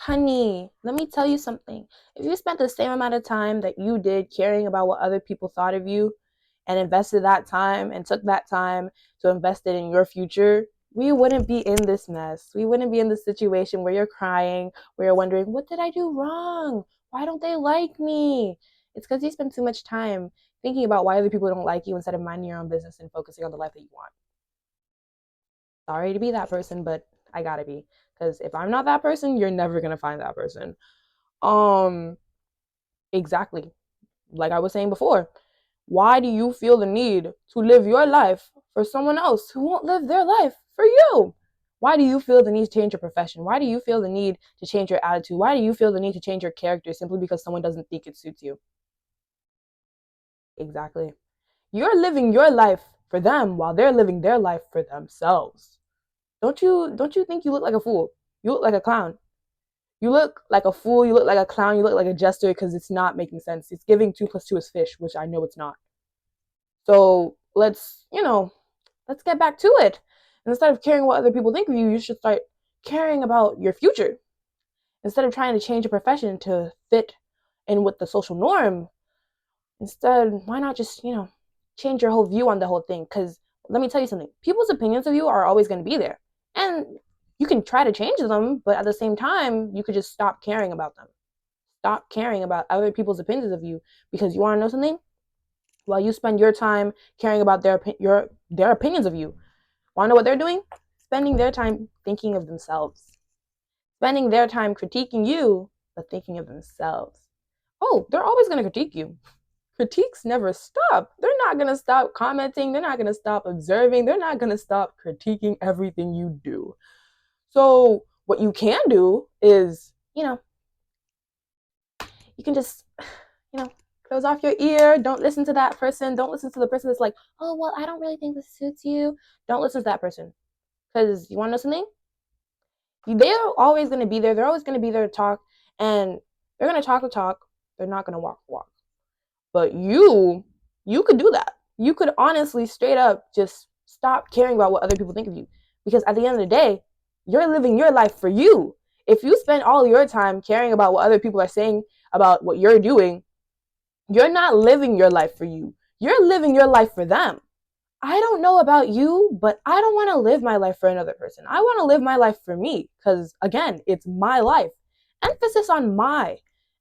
Honey, let me tell you something. If you spent the same amount of time that you did caring about what other people thought of you and invested that time and took that time to invest it in your future, we wouldn't be in this mess. We wouldn't be in this situation where you're crying, where you're wondering, what did I do wrong? Why don't they like me? It's because you spend too much time thinking about why other people don't like you instead of minding your own business and focusing on the life that you want. Sorry to be that person, but I gotta be. Because if I'm not that person, you're never gonna find that person. Um, exactly. Like I was saying before, why do you feel the need to live your life for someone else who won't live their life for you? Why do you feel the need to change your profession? Why do you feel the need to change your attitude? Why do you feel the need to change your character simply because someone doesn't think it suits you? Exactly. You're living your life for them while they're living their life for themselves. Don't you think you look like a fool? You look like a clown. You look like a fool, you look like a clown, you look like a jester because it's not making sense. It's giving 2 plus 2 is fish, which I know it's not. So let's get back to it. And instead of caring what other people think of you, you should start caring about your future. Instead of trying to change your profession to fit in with the social norm, instead, why not just, change your whole view on the whole thing? Because let me tell you something, people's opinions of you are always going to be there. And you can try to change them, but at the same time, you could just stop caring about them. Stop caring about other people's opinions of you, because you want to know something? While you spend your time caring about their opinions of you, want to know what they're doing? Spending their time thinking of themselves. Spending their time critiquing you, but thinking of themselves. Oh, they're always going to critique you. Critiques never stop. They're not going to stop commenting. They're not going to stop observing. They're not going to stop critiquing everything you do. So what you can do is, you can just, close off your ear. Don't listen to that person. Don't listen to the person that's like, oh, well, I don't really think this suits you. Don't listen to that person. Because you want to know something? They're always going to be there. They're always going to be there to talk. And they're going to talk the talk. They're not going to walk the walk. But you could do that. You could honestly straight up just stop caring about what other people think of you. Because at the end of the day, you're living your life for you. If you spend all your time caring about what other people are saying about what you're doing, you're not living your life for you. You're living your life for them. I don't know about you, but I don't want to live my life for another person. I want to live my life for me because, again, it's my life. Emphasis on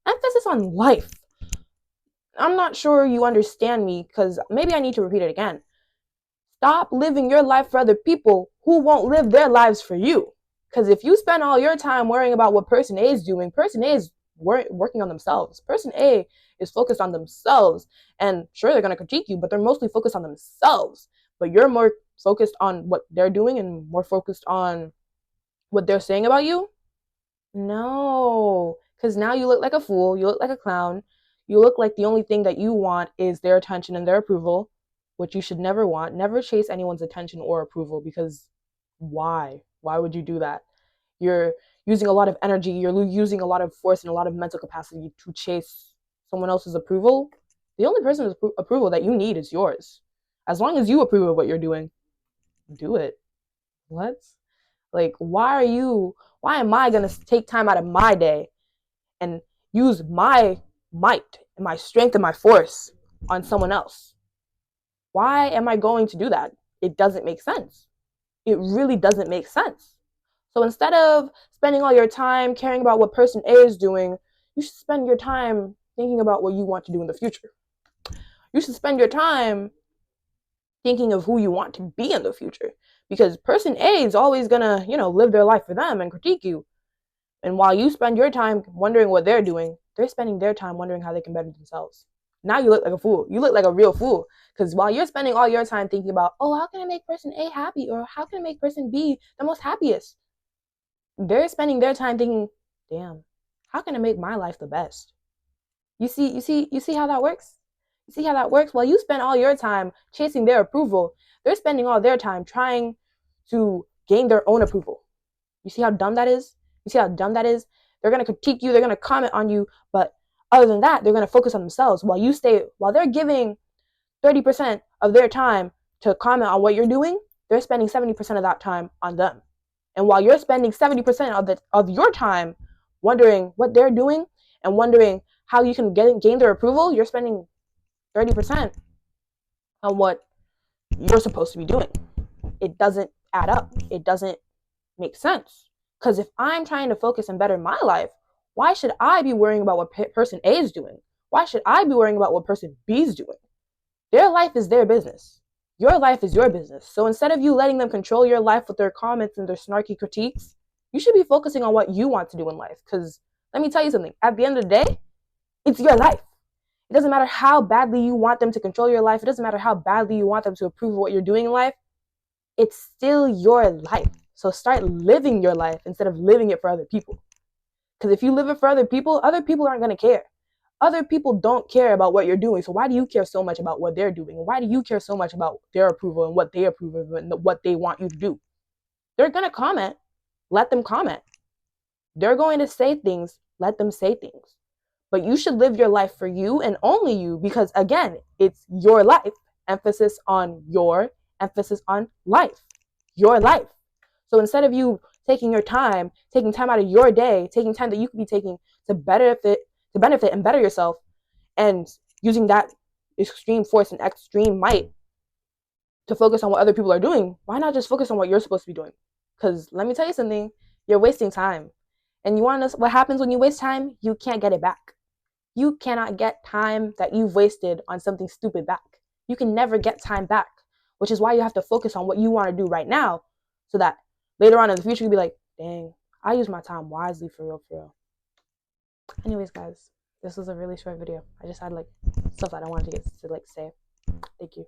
emphasis on life. I'm not sure you understand me because maybe I need to repeat it again. Stop living your life for other people who won't live their lives for you. Because if you spend all your time worrying about what person A is doing, person A is working on themselves. Person A is focused on themselves. And sure, they're going to critique you, but they're mostly focused on themselves. But you're more focused on what they're doing and more focused on what they're saying about you. No, because now you look like a fool. You look like a clown. You look like the only thing that you want is their attention and their approval, which you should never want. Never chase anyone's attention or approval because why? Why would you do that? You're using a lot of energy. You're using a lot of force and a lot of mental capacity to chase someone else's approval. The only person's approval that you need is yours. As long as you approve of what you're doing, do it. What? Like, why am I going to take time out of my day and use my might and my strength and my force on someone else? Why am I going to do that? It doesn't make sense. It really doesn't make sense. So instead of spending all your time caring about what person A is doing, you should spend your time thinking about what you want to do in the future. You should spend your time thinking of who you want to be in the future. Because person A is always gonna, live their life for them and critique you. And while you spend your time wondering what they're doing, they're spending their time wondering how they can better themselves. Now you look like a fool. You look like a real fool. Because while you're spending all your time thinking about, oh, how can I make person A happy? Or how can I make person B the most happiest? They're spending their time thinking, damn, how can I make my life the best? You see how that works? You see how that works? While you spend all your time chasing their approval, they're spending all their time trying to gain their own approval. You see how dumb that is? You see how dumb that is? They're going to critique you, they're going to comment on you, but other than that, they're going to focus on themselves while they're giving 30% of their time to comment on what you're doing, they're spending 70% of that time on them. And while you're spending 70% of your time wondering what they're doing and wondering how you can gain their approval, you're spending 30% on what you're supposed to be doing. It doesn't add up. It doesn't make sense. Because if I'm trying to focus and better my life, why should I be worrying about what person A is doing? Why should I be worrying about what person B is doing? Their life is their business. Your life is your business. So instead of you letting them control your life with their comments and their snarky critiques, you should be focusing on what you want to do in life. Because let me tell you something, at the end of the day, it's your life. It doesn't matter how badly you want them to control your life. It doesn't matter how badly you want them to approve of what you're doing in life. It's still your life. So start living your life instead of living it for other people. Because if you live it for other people aren't going to care. Other people don't care about what you're doing. So why do you care so much about what they're doing? And why do you care so much about their approval and what they approve of and what they want you to do? They're going to comment. Let them comment. They're going to say things. Let them say things. But you should live your life for you and only you, because again, it's your life. Emphasis on your, emphasis on life. Your life. So instead of you taking time out of your day, taking time that you could be taking to benefit and better yourself, and using that extreme force and extreme might to focus on what other people are doing, why not just focus on what you're supposed to be doing? Because let me tell you something, you're wasting time. And you want to know what happens when you waste time? You can't get it back. You cannot get time that you've wasted on something stupid back. You can never get time back, which is why you have to focus on what you want to do right now, so that later on in the future you'll be like, dang, I use my time wisely, for real, for real. Anyways, guys, this was a really short video. I just had like stuff that I wanted to say. Thank you.